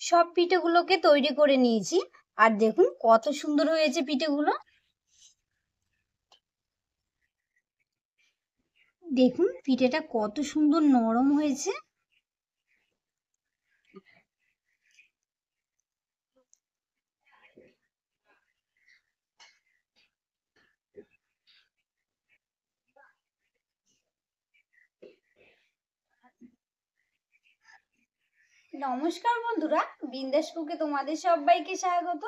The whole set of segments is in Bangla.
সব পিঠেগুলোকে তৈরি করে নিয়েছি। আর দেখুন কত সুন্দর হয়েছে পিঠেগুলো। দেখুন পিঠেটা কত সুন্দর নরম হয়েছে। নমস্কার বন্ধুরা, বিন্দাস কুকে তোমাদের সবাইকে স্বাগত।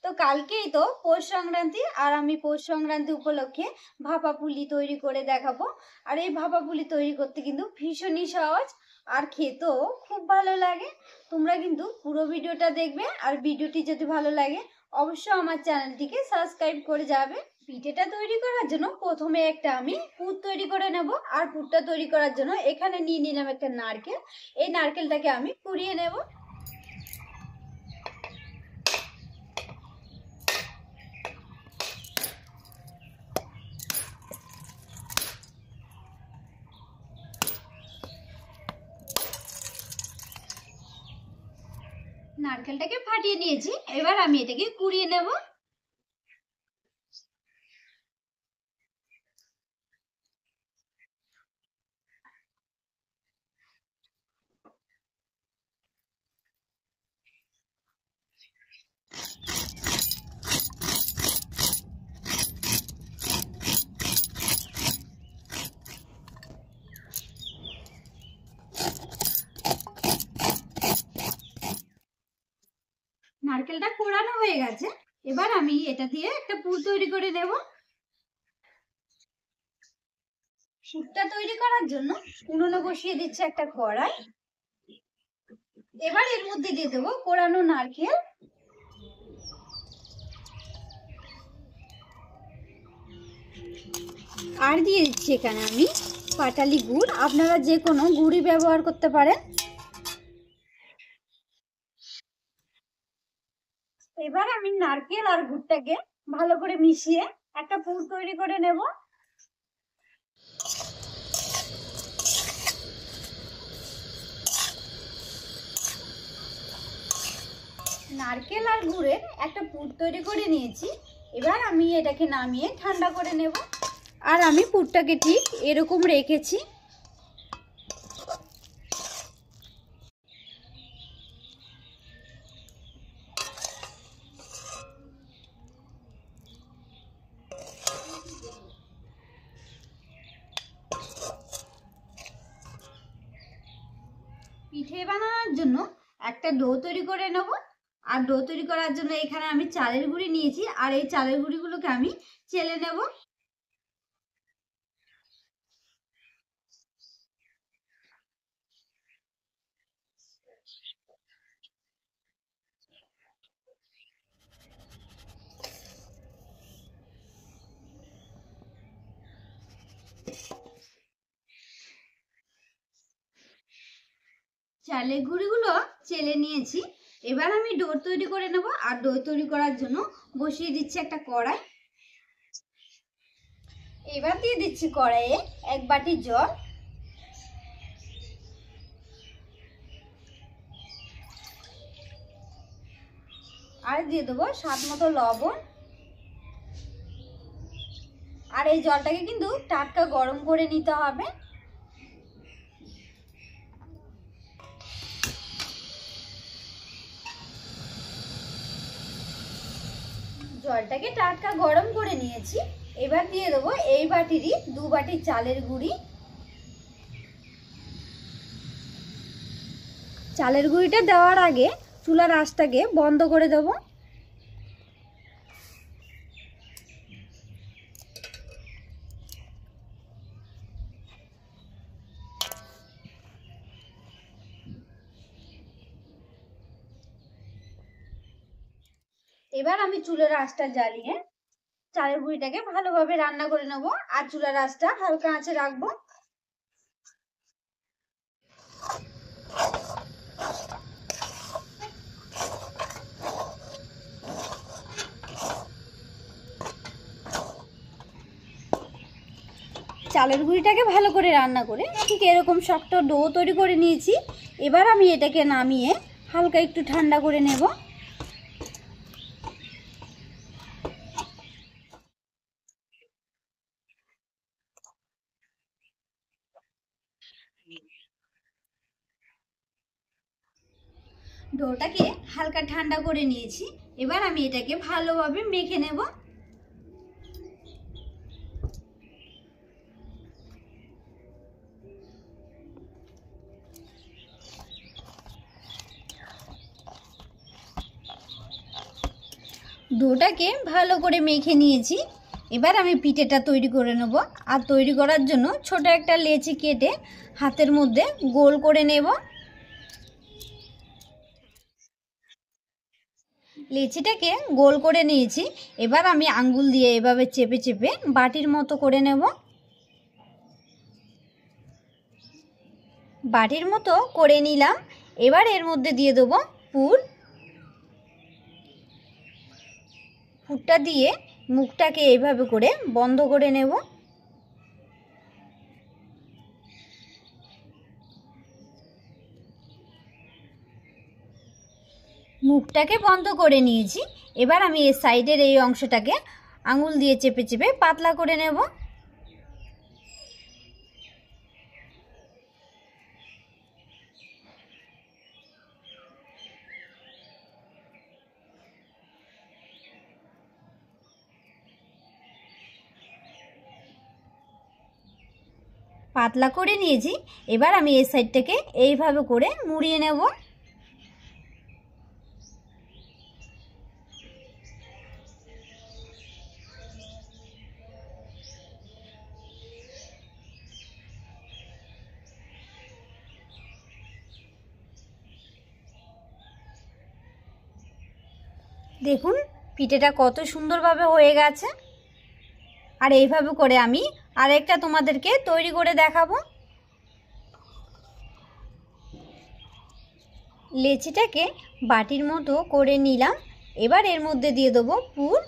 তো কালকেই তো পৌষ সংক্রান্তি, আর আমি পৌষ সংক্রান্তি উপলক্ষে ভাপা পুলি তৈরি করে দেখাবো। আর এই ভাপা পুলি তৈরি করতে কিন্তু ভীষণই সহজ, আর খেতেও খুব ভালো লাগে। তোমরা কিন্তু পুরো ভিডিওটা দেখবে, আর ভিডিওটি যদি ভালো লাগে অবশ্যই আমার চ্যানেলটিকে সাবস্ক্রাইব করে যাবে। পিঠেটা তৈরি করার জন্য প্রথমে আমি পুর তৈরি করে নেব। আর পুরটা তৈরি করার জন্য এখানে নিয়ে নিলাম একটা নারকেল। এই নারকেলটাকে আমি কুড়িয়ে নেব। নারকেলটাকে ফাটিয়ে নিয়েছি, এবার আমি এটাকে কুড়িয়ে নেব। নারকেলটা কোড়ানো হয়ে গেছে, এবার আমি এটা দিয়ে একটা পুর তৈরি করে নেব। পুরটা তৈরি করার জন্য উনুনে বসিয়ে দিচ্ছি একটা কড়াই। এবার এর মধ্যে দিয়ে দেবো কোড়ানো নারকেল, আর দিয়ে দিচ্ছি এখানে আমি পাটালি গুড়। আপনারা যে কোনো গুড়ই ব্যবহার করতে পারেন। এবার আমি নারকেল আর গুড়টাকে ভালো করে মিশিয়ে একটা পুর তৈরি করে নেব। নারকেল আর গুড়ের একটা পুর তৈরি করে নিয়েছি, এবার আমি এটাকে নামিয়ে ঠান্ডা করে নেব। আর আমি পুরটাকে ঠিক এরকম রেখেছি। পিঠে বানানোর জন্য একটা ডো তৈরি করে নেব। আর ডো তৈরি করার জন্য এখানে আমি চালের গুঁড়ি নিয়েছি, আর এই চালের গুঁড়িগুলোকে আমি চেলে নেব। চালের গুঁড়িগুলো চেলে নিয়েছি, এবার আমি ডো তৈরি করে নেব। আর ডো তৈরি করার জন্য বসিয়ে দিচ্ছি একটা কড়াই। এবার দিয়ে দিচ্ছি কড়াইয়ে 1 বাটি জল। আর দিয়ে দেবো স্বাদ মতো লবণ। আর এই জলটাকে কিন্তু টাটকা গরম করে নিতে হবে। জলটাকে টাটকা গরম করে নিয়েছি, এবার দিয়ে দেবো এই বাটিরই 2 বাটি চালের গুঁড়ি। চালের গুঁড়িটা দেওয়ার আগে চুলার আঁচটাকে বন্ধ করে দেব। এবার আমি চুলার আঁচটা জ্বালিয়ে চালের গুঁড়িটাকে ভালোভাবে রান্না করে নেব। আর চুলার আঁচটা হালকা আঁচে রাখবো। চালের গুঁড়িটাকে ভালো করে রান্না করে ঠিক এরকম শক্ত ডো তৈরি করে নিয়েছি। এবার আমি এটাকে নামিয়ে হালকা একটু ঠান্ডা করে নেব। ডোটাকে হালকা ঠান্ডা করে নিয়েছি, এবার আমি এটাকে ভালোভাবে মেখে নেব। ডোটাকে ভালো করে মেখে নিয়েছি, এবার আমি পিঠেটা তৈরি করে নেব। আর তৈরি করার জন্য ছোট একটা লেচি কেটে হাতের মধ্যে গোল করে নেব। লেচিটাকে গোল করে নিয়েছি, এবার আমি আঙ্গুল দিয়ে এভাবে চেপে চেপে বাটির মতো করে নেব। বাটির মতো করে নিলাম, এবার এর মধ্যে দিয়ে দেবো পুর। পুরটা দিয়ে মুখটাকে এইভাবে করে বন্ধ করে নেব। মুখটাকে বন্ধ করে নিয়েছি, এবার আমি এর সাইডের এই অংশটাকে আঙুল দিয়ে চেপে চেপে পাতলা করে নেব। পাতলা করে নিয়েছি, এবার আমি এই সাইডটাকে এইভাবে করে মুড়িয়ে নেব। দেখুন পিঠেটা কত সুন্দরভাবে হয়ে গেছে। আর এইভাবে করে আমি আরেকটা তোমাদেরকে তৈরি করে দেখাবো। লেচিটাকে বাটির মতো করে নিলাম, এবার এর মধ্যে দিয়ে দেবো পুর।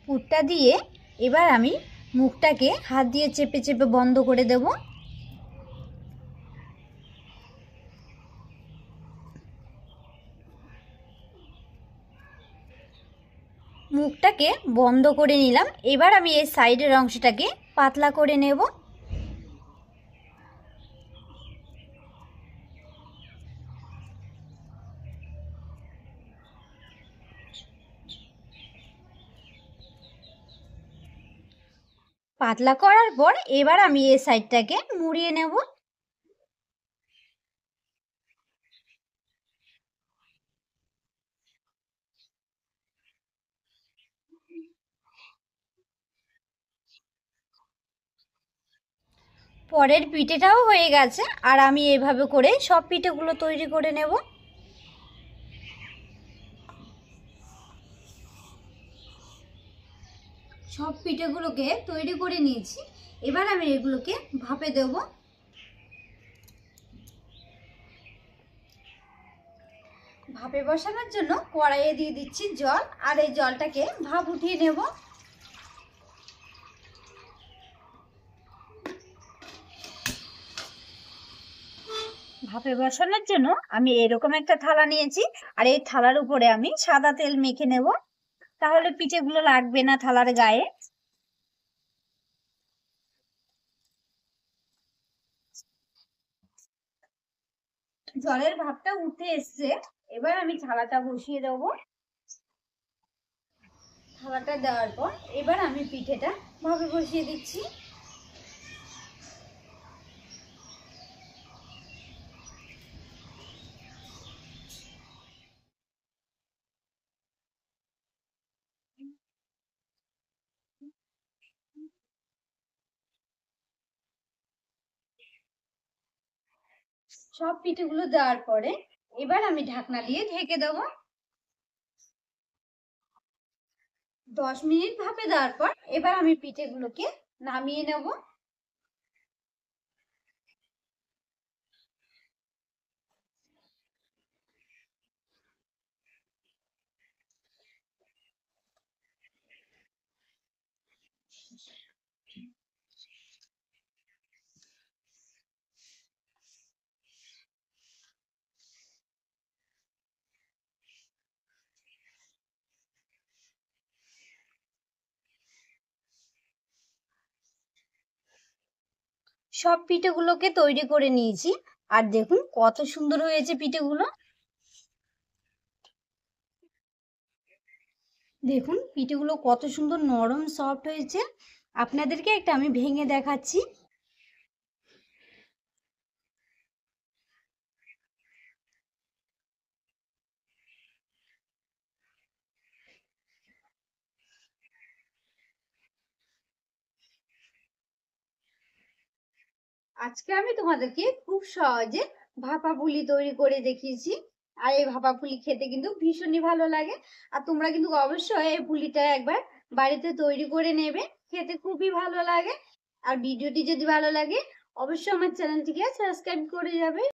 পুরটা দিয়ে এবার আমি মুখটাকে হাত দিয়ে চেপে চেপে বন্ধ করে দেব। মুখটাকে বন্ধ করে নিলাম, এবার আমি এই সাইডের অংশটাকে পাতলা করে নেব। পাতলা করার পর এবার আমি এই সাইডটাকে মুড়িয়ে নেব। পরের পিঠেটাও হয়ে গেছে, আর আমি এভাবে করে সব পিঠেগুলো তৈরি করে নেব। সব পিঠেগুলোকে তৈরি করে নিয়েছি, এবার আমি এগুলোকে ভাপে দেব। ভাপে বসানোর জন্য কড়াইয়ে দিয়ে দিচ্ছি জল, আর এই জলটাকে ভাপ উঠিয়ে নেব। ভাপে বসানোর জন্য আমি এরকম একটা থালা নিয়েছি, আর এই থালার উপরে আমি সাদা তেল মেখে নেব, তাহলে পিঠেগুলো লাগবে না থালার গায়ে। জলের ভাপটা উঠে এসছে, এবার আমি থালাটা বসিয়ে দেবো। থালাটা দেওয়ার পর এবার আমি পিঠেটা ভাপে বসিয়ে দিচ্ছি। সব পিঠেগুলো দেওয়ার পরে এবার আমি ঢাকনা দিয়ে ঢেকে দেবো। 10 মিনিট ভাপে দেওয়ার পর এবার আমি পিঠেগুলোকে নামিয়ে নেব। সব পিঠেগুলোকে তৈরি করে নিয়েছি। আর দেখুন কত সুন্দর হয়েছে পিঠেগুলো। দেখুন পিঠেগুলো কত সুন্দর নরম সফট হয়েছে। আপনাদেরকে একটা আমি ভেঙে দেখাচ্ছি। আজকে আমি তোমাদেরকে খুব সহজে ভাপা পুলি তৈরি করে দেখিয়েছি। আর এই ভাপা পুলি খেতে কিন্তু ভীষণই ভালো লাগে। আর তোমরা কিন্তু অবশ্যই এই পুলিটা একবার বাড়িতে তৈরি করে নেবে, খেতে খুবই ভালো লাগে। আর ভিডিওটি যদি ভালো লাগে অবশ্যই আমার চ্যানেলটিকে সাবস্ক্রাইব করে যাবে।